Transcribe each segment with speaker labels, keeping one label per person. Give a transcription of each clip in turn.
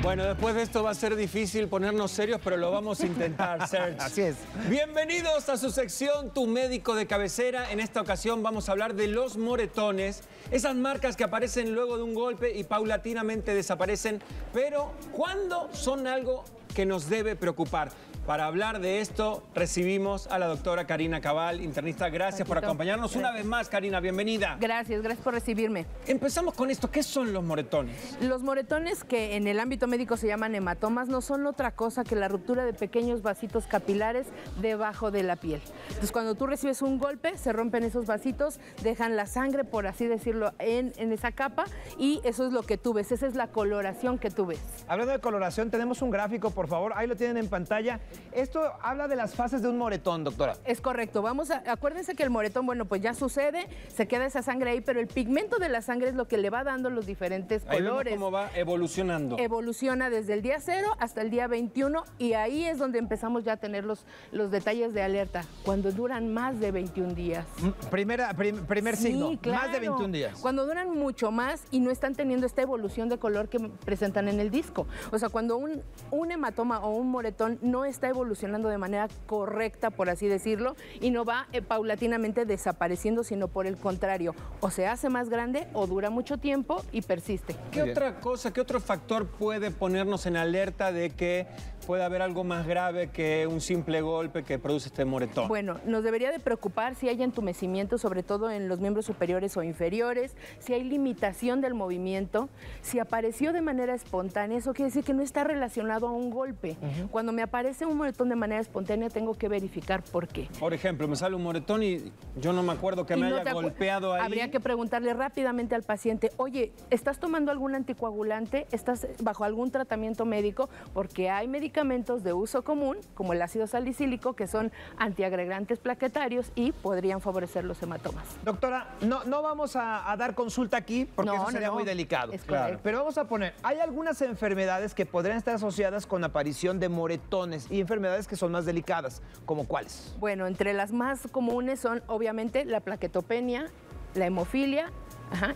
Speaker 1: Bueno, después de esto va a ser difícil ponernos serios, pero lo vamos a intentar, Serge.
Speaker 2: Así es.
Speaker 1: Bienvenidos a su sección Tu Médico de Cabecera. En esta ocasión vamos a hablar de los moretones, esas marcas que aparecen luego de un golpe y paulatinamente desaparecen, pero ¿cuándo son algo que nos debe preocupar? Para hablar de esto, recibimos a la doctora Karina Cabal, internista. Gracias por acompañarnos. Una vez más, Karina, bienvenida.
Speaker 3: Gracias por recibirme.
Speaker 1: Empezamos con esto. ¿Qué son los moretones?
Speaker 3: Los moretones, que en el ámbito médico se llaman hematomas, no son otra cosa que la ruptura de pequeños vasitos capilares debajo de la piel. Entonces, cuando tú recibes un golpe, se rompen esos vasitos, dejan la sangre, por así decirlo, en esa capa, y eso es lo que tú ves. Esa es la coloración que tú ves.
Speaker 2: Hablando de coloración, tenemos un gráfico, por favor. Ahí lo tienen en pantalla. Esto habla de las fases de un moretón, doctora.
Speaker 3: Es correcto. Acuérdense que el moretón, bueno, pues ya sucede, se queda esa sangre ahí, pero el pigmento de la sangre es lo que le va dando los diferentes colores.
Speaker 1: Ahí vemos cómo va evolucionando.
Speaker 3: Evoluciona desde el día 0 hasta el día 21, y ahí es donde empezamos ya a tener los detalles de alerta, cuando duran más de 21 días.
Speaker 2: Primer signo,
Speaker 3: claro.
Speaker 2: Más de 21 días.
Speaker 3: Cuando duran mucho más y no están teniendo esta evolución de color que presentan en el disco. O sea, cuando un hematoma o un moretón no está evolucionando de manera correcta, por así decirlo, y no va paulatinamente desapareciendo, sino por el contrario, o se hace más grande o dura mucho tiempo y persiste.
Speaker 1: ¿Qué otra cosa, qué otro factor puede ponernos en alerta de que puede haber algo más grave que un simple golpe que produce este moretón?
Speaker 3: Bueno, nos debería de preocupar si hay entumecimiento, sobre todo en los miembros superiores o inferiores, si hay limitación del movimiento, si apareció de manera espontánea, eso quiere decir que no está relacionado a un golpe. Cuando me aparece un moretón de manera espontánea, tengo que verificar por qué.
Speaker 1: Por ejemplo, me sale un moretón y yo no me acuerdo que me haya golpeado ahí.
Speaker 3: Habría que preguntarle rápidamente al paciente, oye, ¿estás tomando algún anticoagulante? ¿Estás bajo algún tratamiento médico? Porque hay medicamentos de uso común, como el ácido salicílico, que son antiagregantes plaquetarios y podrían favorecer los hematomas.
Speaker 2: Doctora, no vamos a dar consulta aquí porque eso sería muy delicado.
Speaker 3: Es claro.
Speaker 2: Pero vamos a poner, hay algunas enfermedades que podrían estar asociadas con aparición de moretones y enfermedades que son más delicadas, ¿como cuáles?
Speaker 3: Bueno, entre las más comunes son obviamente la plaquetopenia, la hemofilia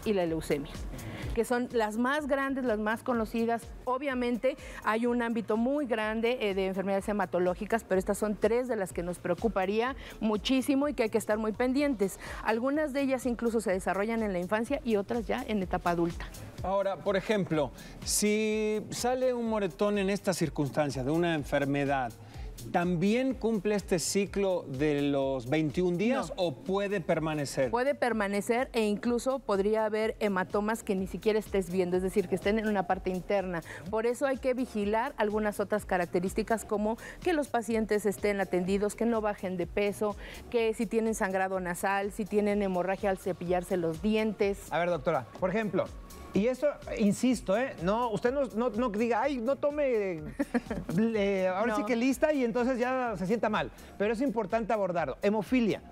Speaker 3: y la leucemia, que son las más grandes, las más conocidas. Obviamente hay un ámbito muy grande de enfermedades hematológicas, pero estas son 3 de las que nos preocuparía muchísimo y que hay que estar muy pendientes. Algunas de ellas incluso se desarrollan en la infancia y otras ya en etapa adulta.
Speaker 1: Ahora, por ejemplo, si sale un moretón en estas circunstancias de una enfermedad, ¿también cumple este ciclo de los 21 días o puede permanecer?
Speaker 3: Puede permanecer e incluso podría haber hematomas que ni siquiera estés viendo, es decir, que estén en una parte interna. Por eso hay que vigilar algunas otras características, como que los pacientes estén atendidos, que no bajen de peso, que si tienen sangrado nasal, si tienen hemorragia al cepillarse los dientes.
Speaker 2: A ver, doctora, por ejemplo, y esto, insisto, no, usted no diga, ay, no tome, ahora sí que lista y entonces ya se sienta mal. Pero es importante abordarlo. Hemofilia.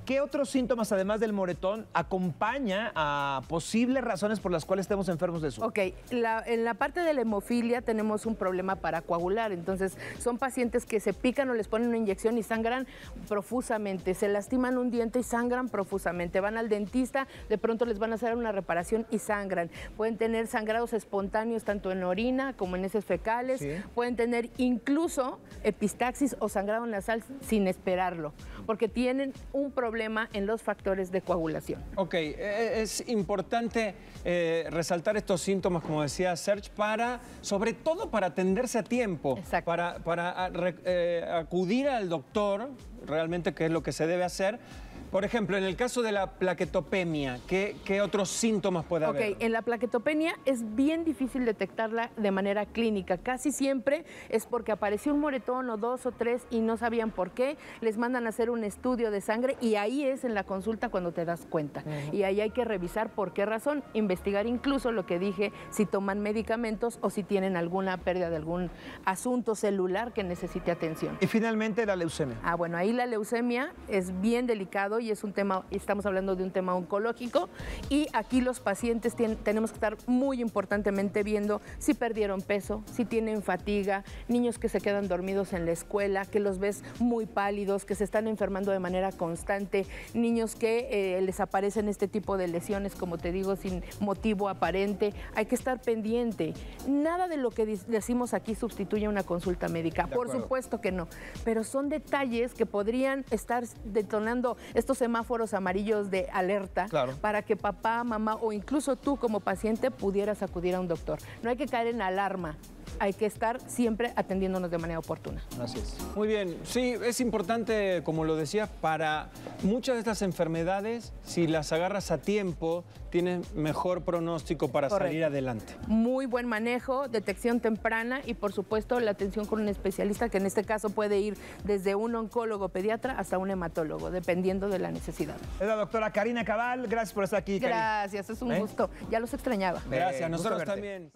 Speaker 2: ¿Qué otros síntomas, además del moretón, acompaña a posibles razones por las cuales estemos enfermos de eso?
Speaker 3: Ok, en la parte de la hemofilia tenemos un problema para coagular. Entonces, son pacientes que se pican o les ponen una inyección y sangran profusamente. Se lastiman un diente y sangran profusamente. Van al dentista, de pronto les van a hacer una reparación y sangran. Pueden tener sangrados espontáneos tanto en orina como en heces fecales. Sí. Pueden tener incluso epistaxis o sangrado nasal sin esperarlo, porque tienen un problema en los factores de coagulación.
Speaker 1: Ok, es importante resaltar estos síntomas, como decía Serge, sobre todo para atenderse a tiempo.
Speaker 3: Exacto.
Speaker 1: Para acudir al doctor, realmente, que es lo que se debe hacer. Por ejemplo, en el caso de la plaquetopenia, ¿qué otros síntomas puede haber?
Speaker 3: Ok, en la plaquetopenia es bien difícil detectarla de manera clínica. Casi siempre es porque apareció un moretón o 2 o 3 y no sabían por qué. Les mandan a hacer un estudio de sangre y ahí es en la consulta cuando te das cuenta. Y ahí hay que revisar por qué razón, investigar incluso lo que dije, si toman medicamentos o si tienen alguna pérdida de algún asunto celular que necesite atención.
Speaker 2: Y finalmente la leucemia.
Speaker 3: Bueno, ahí la leucemia es bien delicado y es un tema, estamos hablando de un tema oncológico, y aquí los pacientes tenemos que estar muy importantemente viendo si perdieron peso, si tienen fatiga, niños que se quedan dormidos en la escuela, que los ves muy pálidos, que se están enfermando de manera constante, niños que les aparecen este tipo de lesiones, como te digo, sin motivo aparente. Hay que estar pendiente. Nada de lo que decimos aquí sustituye una consulta médica, por supuesto que no, pero son detalles que podrían estar detonando estos semáforos amarillos de alerta para que papá, mamá o incluso tú como paciente pudieras acudir a un doctor. No hay que caer en alarma. Hay que estar siempre atendiéndonos de manera oportuna.
Speaker 1: Así es. Muy bien. Sí, es importante, como lo decía, para muchas de estas enfermedades, si las agarras a tiempo, tienes mejor pronóstico para salir adelante.
Speaker 3: Muy buen manejo, detección temprana y, por supuesto, la atención con un especialista, que en este caso puede ir desde un oncólogo pediatra hasta un hematólogo, dependiendo de la necesidad.
Speaker 2: Es la doctora Karina Cabal. Gracias por estar aquí, Karina.
Speaker 3: Gracias, es un gusto. Ya los extrañaba.
Speaker 1: Gracias, nosotros también.